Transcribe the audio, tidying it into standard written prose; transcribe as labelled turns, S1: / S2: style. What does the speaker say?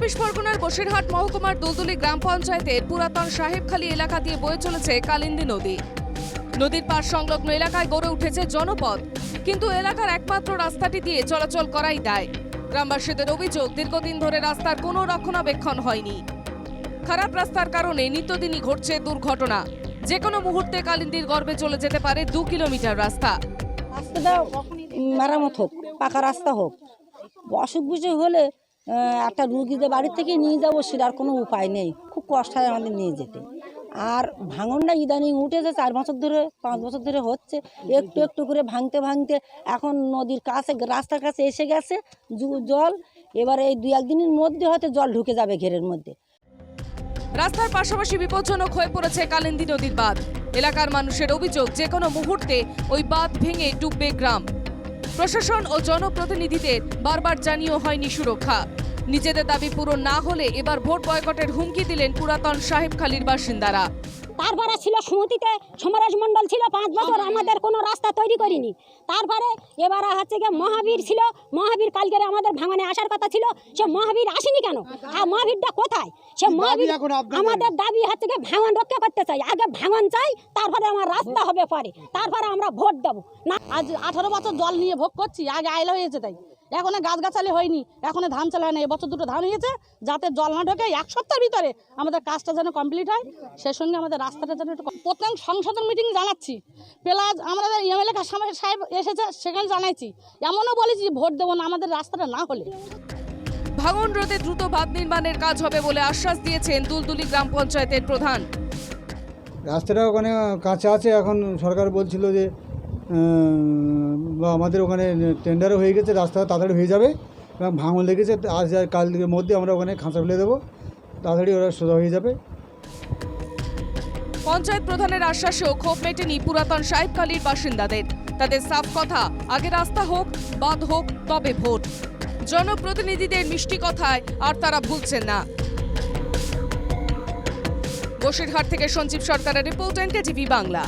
S1: পরগনার বসিরহাট মহকুমার দুলদুলি গ্রাম পঞ্চায়েতের পুরাতন সাহেবখালী এলাকা দিয়ে বয়ে চলেছে কালিন্দী নদী। নদীর পাশ সংলগ্ন এলাকায় গড়ে উঠেছে জনপদ, কিন্তু এলাকার একমাত্র রাস্তাটি দিয়ে চলাচল করাই দায়। গ্রামবাসীদের অভিযোগ, দীর্ঘদিন ধরে রাস্তার কোনো রক্ষণাবেক্ষণ হয়নি। খারাপ রাস্তার কারণে নিত্যদিনই ঘটছে দুর্ঘটনা। যে কোনো মুহূর্তে কালিন্দীর গর্ভে চলে যেতে পারে 2 কিলোমিটার রাস্তা।
S2: রাস্তাটা মেরামত হোক, পাকা রাস্তা হোক। অসুখ বিসুখ হলে একটা রুগীদের বাড়ির থেকে নিয়ে যাবো, সেটার কোনো উপায় নেই। খুব কষ্ট হয় আমাদের নিয়ে যেতে। আর ভাঙনটা ইদানিং উঠেছে 4 বছর ধরে, 5 বছর ধরে হচ্ছে। একটু একটু করে ভাঙতে ভাঙতে এখন নদীর কাছে, রাস্তার কাছে এসে গেছে জল। এবারে এই 2-1 দিনের মধ্যে হয়তো জল ঢুকে যাবে ঘেরের মধ্যে।
S1: রাস্তার পাশাপাশি বিপজ্জনক হয়ে পড়েছে কালিন্দী নদীর বাঁধ। এলাকার মানুষের অভিযোগ, যে কোনো মুহূর্তে ওই বাঁধ ভেঙে ডুববে গ্রাম। প্রশাসন ও জনপ্রতিনিধিদের বারবার জানিয়েও হয়নি সুরক্ষা। নিজেদের দাবি পূরণ না হলে এবার ভোট বয়কটের হুমকি দিলেন পুরাতন সাহেবখালীর বাসিন্দারা।
S3: তারপরে ছিল সুমতিতে সমরেশ মণ্ডল ছিল 5 বছর, আমাদের কোনো রাস্তা তৈরি করিনি। তারপরে এবারে হচ্ছে গিয়ে মহাবীর ছিল, মহাবীর কালকে আমাদের ভাঙনে আসার কথা ছিল, সে মহাবীর আসেনি কেন? আর মহাবীরটা কোথায়? সে মহাবীর, আমাদের দাবি হচ্ছে গিয়ে ভাঙন রক্ষা করতে চাই। আগে ভাঙন চাই, তারপরে আমার রাস্তা হবে পরে, তারপরে আমরা ভোট দেবো না।
S4: আজ 18 বছর জল নিয়ে ভোগ করছি, আগে আইলা হয়েছে তাই। এখন গাছগাছালি হয়নি, এখন ধান চালায় না। এবছর 2টো ধান হয়েছে, যাতে জল না ঢোকে 1 সপ্তাহের ভিতরে আমাদের কাজটা যেন কমপ্লিট হয়। সেই সঙ্গে আমাদের রাস্তাটা যেন প্রত্যেক সংসদের মিটিং জানাচ্ছি, প্লাস আমাদের এমএলএ সাহেব এসেছে, সেখানে জানাইছি। এমনও বলেছি ভোট দেবো না আমাদের রাস্তাটা না হলে।
S1: ভাঙন রোধে দ্রুত বাঁধ নির্মাণের কাজ হবে বলে আশ্বাস দিয়েছেন দুলদুলি গ্রাম পঞ্চায়েতের প্রধান।
S5: রাস্তাটা ওখানে কাঁচা আছে, এখন সরকার বলছিল যে আমাদের ওখানে টেন্ডারও হয়ে গেছে, রাস্তা তাড়াতাড়ি হয়ে যাবে এবং ভাঙন লেগেছে। আজ আর কালকের মধ্যে আমরা ওখানে খাঁচা ফেলে দেবো, তাড়াতাড়ি ওরা সোজা হয়ে যাবে।
S1: পঞ্চায়েত প্রধানের আশ্বাসেও ক্ষোভ মেটেনি পুরাতন সাহেবখালীর বাসিন্দাদের। তাদের সাফ কথা, আগে রাস্তা হোক, বাঁধ হোক, তবে ভোট। জনপ্রতিনিধিদের মিষ্টি কথায় আর তারা ভুলছেন না। বসিরহাট থেকে সঞ্জীব সরকারের রিপোর্ট, NKTV বাংলা।